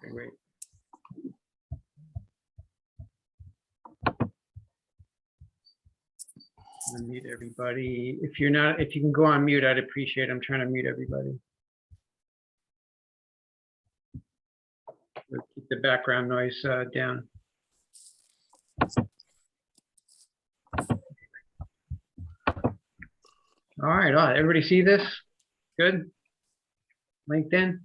Great. Mute everybody. If you're not, if you can go on mute, I'd appreciate it. I'm trying to mute everybody. We'll keep the background noise down. All right, everybody see this? Good? LinkedIn?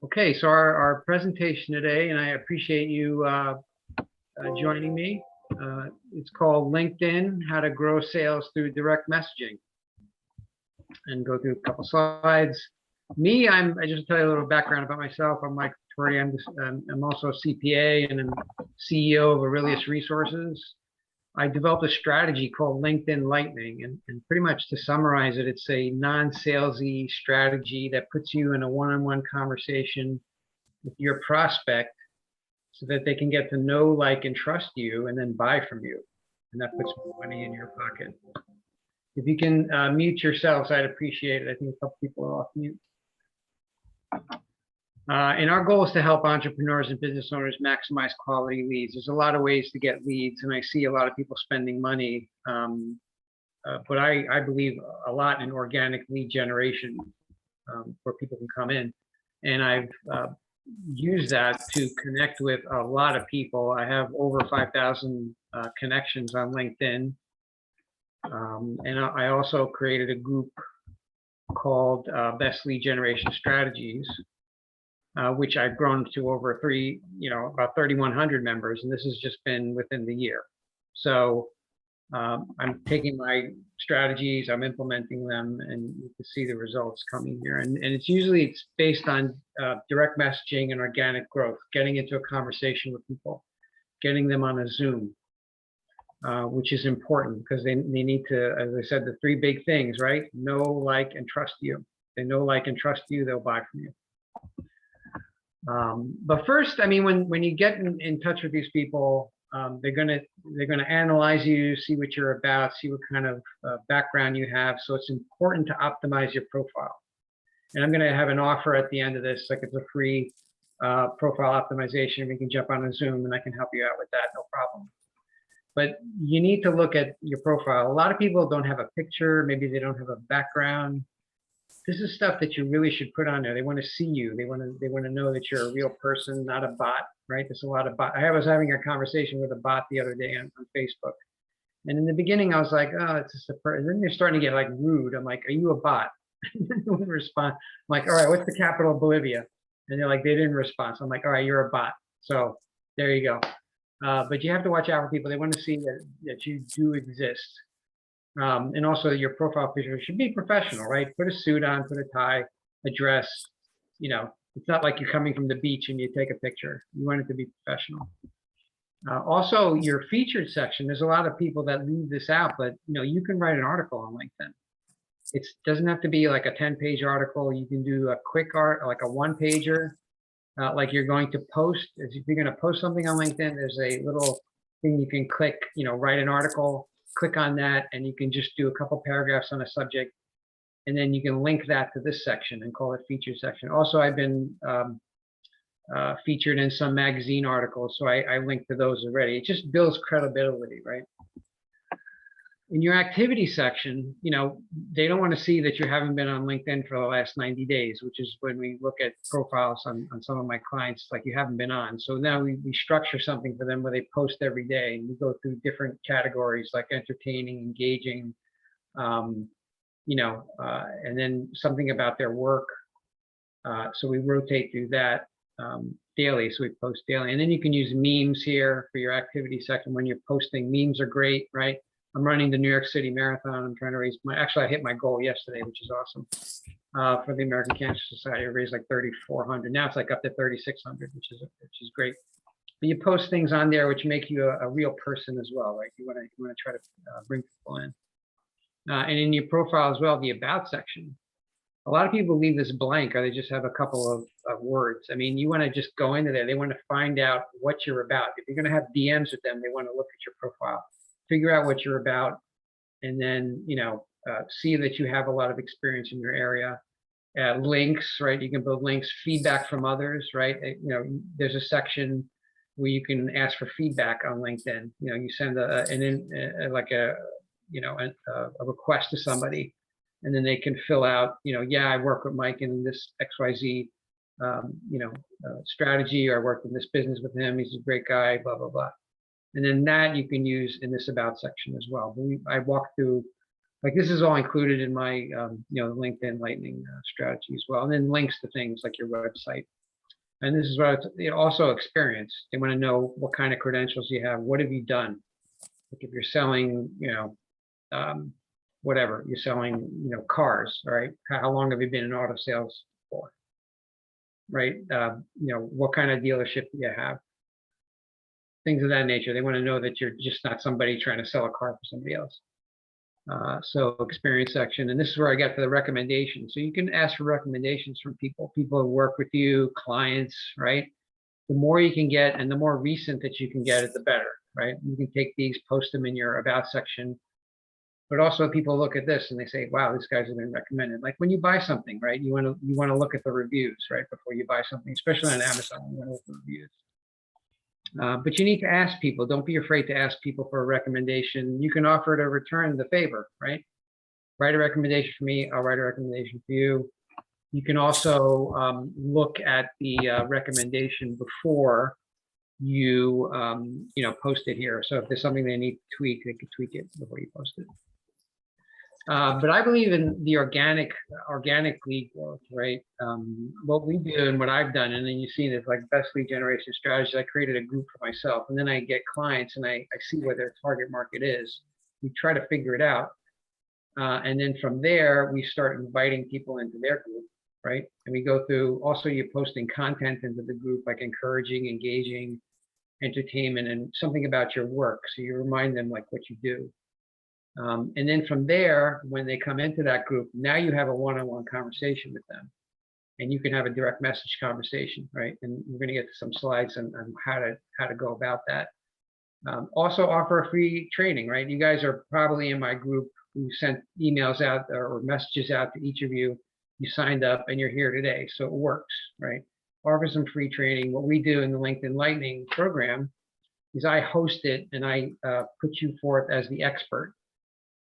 Okay, so our presentation today, and I appreciate you joining me. It's called LinkedIn, How to Grow Sales Through Direct Messaging. And go through a couple slides. Me, I just tell you a little background about myself. I'm Mike Torrey. I'm also a CPA and I'm CEO of Aurelius Resources. I developed a strategy called LinkedIn Lightning, and pretty much to summarize it, it's a non-salesy strategy that puts you in a one-on-one conversation with your prospect so that they can get to know, like, and trust you and then buy from you. And that puts money in your pocket. If you can mute yourselves, I'd appreciate it. I think a couple people are off mute. And our goal is to help entrepreneurs and business owners maximize quality leads. There's a lot of ways to get leads, and I see a lot of people spending money. But I believe a lot in organic lead generation where people can come in. And I've used that to connect with a lot of people. I have over 5,000 connections on LinkedIn. And I also created a group called Best Lead Generation Strategies, which I've grown to over about 3,100 members, and this has just been within the year. So I'm taking my strategies, I'm implementing them, and you can see the results coming here. And it's based on direct messaging and organic growth, getting into a conversation with people, getting them on a Zoom. Which is important because they need to, as I said, the three big things, right? Know, like, and trust you. They know, like, and trust you, they'll buy from you. But first, I mean, when you get in touch with these people, they're gonna analyze you, see what you're about, see what kind of background you have. So it's important to optimize your profile. And I'm gonna have an offer at the end of this, like it's a free profile optimization. We can jump on a Zoom and I can help you out with that, no problem. But you need to look at your profile. A lot of people don't have a picture. Maybe they don't have a background. This is stuff that you really should put on there. They want to see you. They want to know that you're a real person, not a bot, right? There's a lot of bot. I was having a conversation with a bot the other day on Facebook. And in the beginning, I was like, oh, it's just a person. And then they're starting to get like rude. I'm like, are you a bot? No one respond. I'm like, all right, what's the capital of Bolivia? And they're like, they didn't respond. So I'm like, all right, you're a bot. So there you go. But you have to watch out for people. They want to see that you do exist. And also your profile picture should be professional, right? Put a suit on, put a tie, a dress. You know, it's not like you're coming from the beach and you take a picture. You want it to be professional. Also, your featured section, there's a lot of people that leave this out, but you can write an article on LinkedIn. It doesn't have to be like a 10-page article. You can do a quick like a one-pager. Like you're going to post, if you're going to post something on LinkedIn, there's a little thing you can click, write an article, click on that, and you can just do a couple paragraphs on a subject, and then you can link that to this section and call it featured section. Also, I've been featured in some magazine articles, so I link to those already. It just builds credibility, right? In your activity section, they don't want to see that you haven't been on LinkedIn for the last 90 days, which is when we look at profiles on some of my clients, like you haven't been on. So now we structure something for them where they post every day, and we go through different categories like entertaining, engaging, and then something about their work. So we rotate through that daily, so we post daily. And then you can use memes here for your activity section. When you're posting, memes are great, right? I'm running the New York City Marathon. I'm trying to raise actually I hit my goal yesterday, which is awesome. For the American Cancer Society, I raised like 3,400. Now it's like up to 3,600, which is great. But you post things on there which make you a real person as well, right? You want to try to bring people in. And in your profile as well, the about section. A lot of people leave this blank, or they just have a couple of words. I mean, you want to just go into there. They want to find out what you're about. If you're going to have DMs with them, they want to look at your profile. Figure out what you're about, and then see that you have a lot of experience in your area, links, right? You can build links, feedback from others, right? There's a section where you can ask for feedback on LinkedIn. You send a request to somebody, and then they can fill out, yeah, I work with Mike in this XYZ, strategy, or I worked in this business with him. He's a great guy, blah, blah, blah. And then that you can use in this about section as well. I walked through, like, this is all included in my, LinkedIn Lightning strategy as well. And then links to things like your website. And this is what also experience. They want to know what kind of credentials you have. What have you done? Like if you're selling, whatever, you're selling, cars, right? How long have you been in auto sales for? Right? What kind of dealership do you have? Things of that nature. They want to know that you're just not somebody trying to sell a car for somebody else. So experience section, and this is where I got to the recommendations. So you can ask for recommendations from people who work with you, clients, right? The more you can get, and the more recent that you can get it, the better, right? You can take these, post them in your about section, but also people look at this and they say, wow, these guys have been recommended. Like when you buy something, right? You want to look at the reviews, right? Before you buy something, especially on Amazon, you want to look at the reviews. But you need to ask people. Don't be afraid to ask people for a recommendation. You can offer to return the favor, right? Write a recommendation for me. I'll write a recommendation for you. You can also look at the recommendation before you, post it here. So if there's something they need to tweak, they can tweak it before you post it. But I believe in the organic lead growth, right? What we do and what I've done, and then you see this like best lead generation strategies. I created a group for myself, and then I get clients and I see where their target market is. We try to figure it out. And then from there, we start inviting people into their group, right? And we go through, also you're posting content into the group, like encouraging, engaging, entertainment, and something about your work. So you remind them like what you do. And then from there, when they come into that group, now you have a one-on-one conversation with them, and you can have a direct message conversation, right? And we're going to get to some slides on how to go about that. Also offer a free training, right? You guys are probably in my group. We sent emails out or messages out to each of you. You signed up and you're here today, so it works, right? Offer some free training. What we do in the LinkedIn Lightning program is I host it and I put you forth as the expert.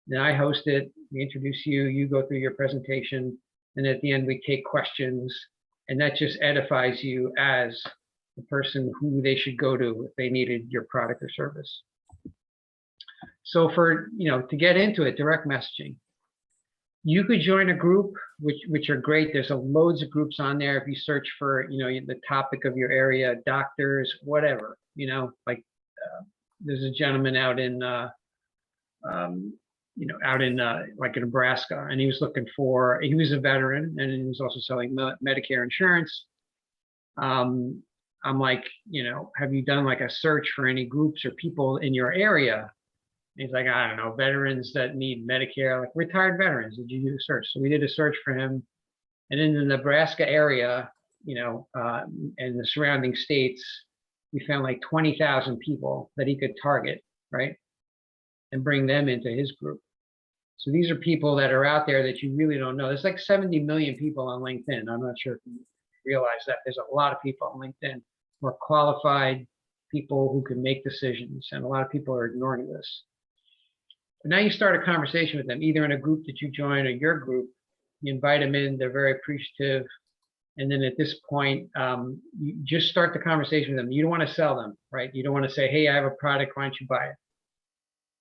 Then I host it, we introduce you, you go through your presentation, and at the end we take questions, and that just edifies you as the person who they should go to if they needed your product or service. So for, to get into it, direct messaging. You could join a group, which are great. There's loads of groups on there. If you search for, the topic of your area, doctors, whatever, there's a gentleman out in, like in Nebraska, and he was looking for, he was a veteran and he was also selling Medicare insurance. I'm like, have you done like a search for any groups or people in your area? And he's like, I don't know, veterans that need Medicare, like retired veterans. Did you do a search? So we did a search for him. And in the Nebraska area, and the surrounding states, we found like 20,000 people that he could target, right? And bring them into his group. So these are people that are out there that you really don't know. There's like 70 million people on LinkedIn. I'm not sure if you realize that. There's a lot of people on LinkedIn who are qualified people who can make decisions, and a lot of people are ignoring this. But now you start a conversation with them, either in a group that you join or your group. You invite them in, they're very appreciative. And then at this point, you just start the conversation with them. You don't want to sell them, right? You don't want to say, hey, I have a product, why don't you buy it?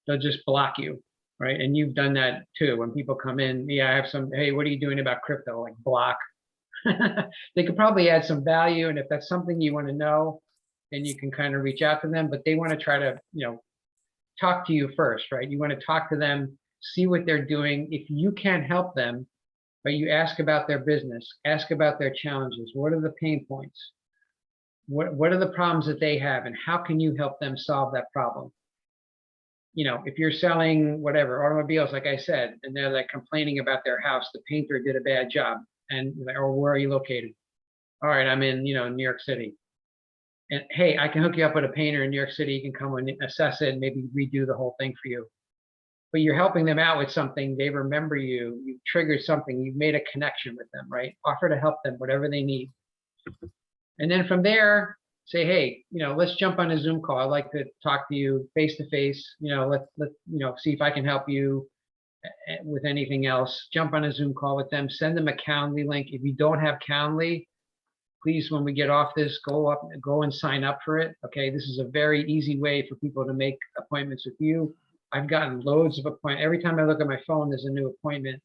They'll just block you, right? And you've done that too. When people come in, yeah, I have some, hey, what are you doing about crypto? Like block. They could probably add some value. And if that's something you want to know, then you can kind of reach out to them, but they want to try to, talk to you first, right? You want to talk to them, see what they're doing. If you can't help them, but you ask about their business, ask about their challenges. What are the pain points? What are the problems that they have, and how can you help them solve that problem? If you're selling whatever, automobiles, like I said, and they're like complaining about their house, the painter did a bad job, and or where are you located? All right, I'm in, New York City. And hey, I can hook you up with a painter in New York City. You can come and assess it and maybe redo the whole thing for you. but you're helping them out with something. They remember you. You've triggered something. You've made a connection with them, right? Offer to help them, whatever they need. And then from there, say, hey, let's jump on a Zoom call. I'd like to talk to you face to face. Let's see if I can help you with anything else. Jump on a Zoom call with them. Send them a Calendly link. If you don't have Calendly, please, when we get off this, go and sign up for it. Okay, this is a very easy way for people to make appointments with you. I've gotten loads of appointments. Every time I look at my phone, there's a new appointment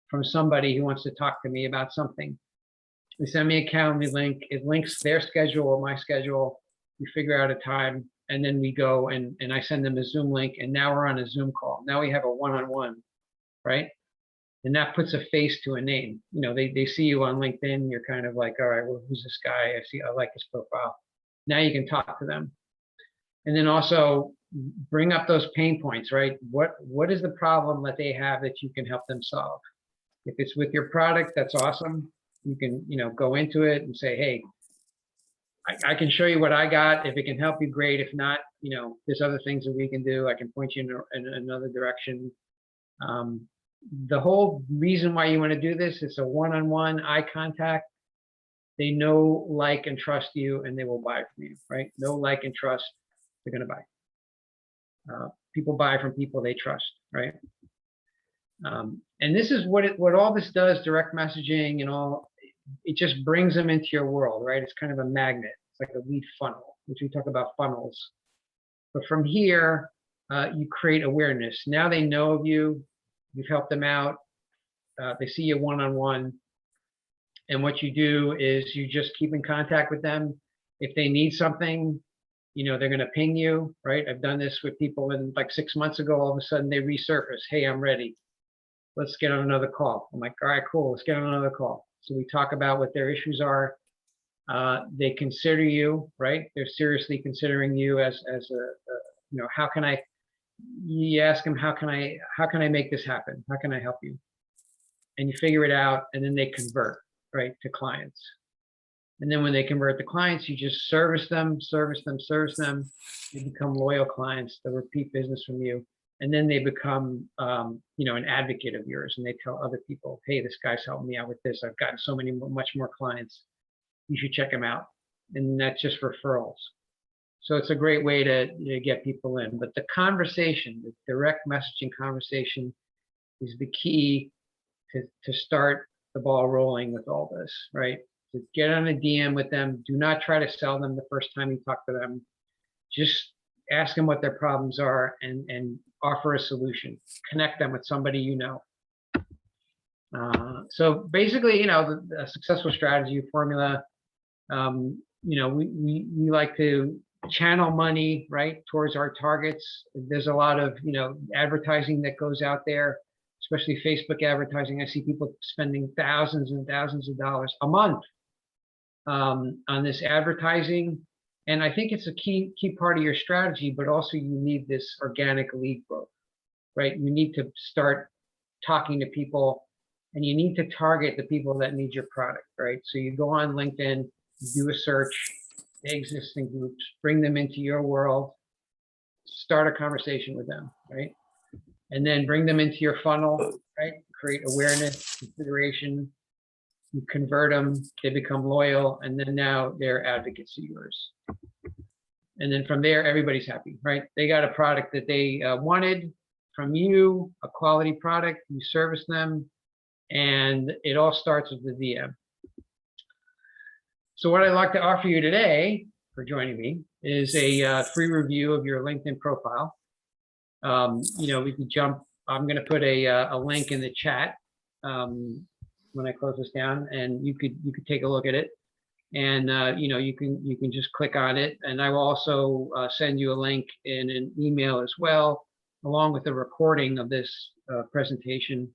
from somebody who wants to talk to me about something. They send me a Calendly link. It links their schedule or my schedule. We figure out a time, and then we go and I send them a Zoom link, and now we're on a Zoom call. Now we have a one-on-one, right? And that puts a face to a name. They see you on LinkedIn. You're kind of like, all right, well, who's this guy? I like his profile. Now you can talk to them. And then also bring up those pain points, right? What is the problem that they have that you can help them solve? If it's with your product, that's awesome. You can, go into it and say, hey, I can show you what I got. If it can help you, great. If not, there's other things that we can do. I can point you in another direction. The whole reason why you want to do this is a one-on-one eye contact. They know, like, and trust you, and they will buy from you, right? Know, like, and trust, they're going to buy. People buy from people they trust, right? And this is what all this does, direct messaging and all, it just brings them into your world, right? It's kind of a magnet. It's like a lead funnel, which we talk about funnels. But from here, you create awareness. Now they know of you. You've helped them out. They see you one-on-one. And what you do is you just keep in contact with them. If they need something, they're going to ping you, right? I've done this with people, and like 6 months ago, all of a sudden they resurface. Hey, I'm ready. Let's get on another call. I'm like, all right, cool. Let's get on another call. So we talk about what their issues are. They consider you, right? They're seriously considering you as how can I? You ask them, how can I make this happen? How can I help you? And you figure it out, and then they convert, right, to clients. And then when they convert to clients, you just service them. They become loyal clients. They repeat business from you. And then they become, an advocate of yours, and they tell other people, hey, this guy's helping me out with this. I've gotten much more clients. You should check him out. And that's just referrals. So it's a great way to get people in. But the conversation, the direct messaging conversation, is the key to start the ball rolling with all this, right? To get on a DM with them. Do not try to sell them the first time you talk to them. Just ask them what their problems are and offer a solution. Connect them with somebody you know. So basically, a successful strategy formula. We like to channel money, right, towards our targets. There's a lot of advertising that goes out there, especially Facebook advertising. I see people spending thousands and thousands of dollars a month on this advertising. And I think it's a key part of your strategy, but also you need this organic lead growth, right? You need to start talking to people, and you need to target the people that need your product, right? So you go on LinkedIn, you do a search, the existing groups, bring them into your world, start a conversation with them, right? And then bring them into your funnel, right? Create awareness, consideration, you convert them, they become loyal, and then now they're advocates of yours. And then from there, everybody's happy, right? They got a product that they wanted from you, a quality product, you service them, and it all starts with the DM. So what I'd like to offer you today, for joining me, is a free review of your LinkedIn profile. We could jump, I'm gonna put a link in the chat when I close this down, and you could take a look at it. And you can just click on it, and I will also send you a link in an email as well, along with a recording of this presentation.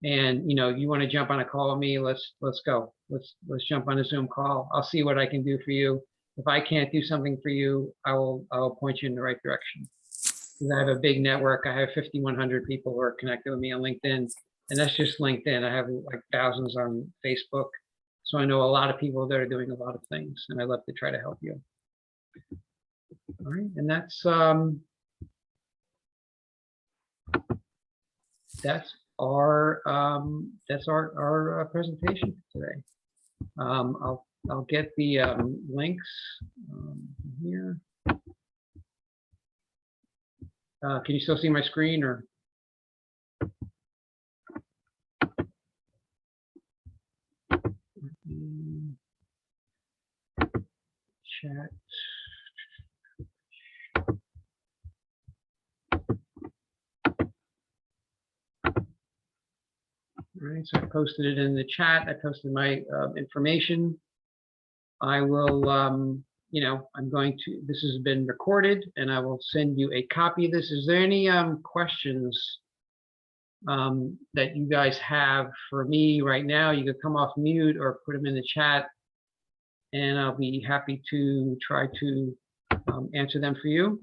And you want to jump on a call with me, let's go. Let's jump on a Zoom call. I'll see what I can do for you. If I can't do something for you, I'll point you in the right direction. Because I have a big network. I have 5,100 people who are connected with me on LinkedIn, and that's just LinkedIn. I have like thousands on Facebook. So I know a lot of people that are doing a lot of things, and I love to try to help you. All right, and that's that's our presentation today. I'll get the links here. Can you still see my screen, or? Chat. All right, so I posted it in the chat. I posted my information. I will, you know, I'm going to, this has been recorded and I will send you a copy of this. Is there any questions that you guys have for me right now? You could come off mute or put them in the chat and I'll be happy to try to answer them for you.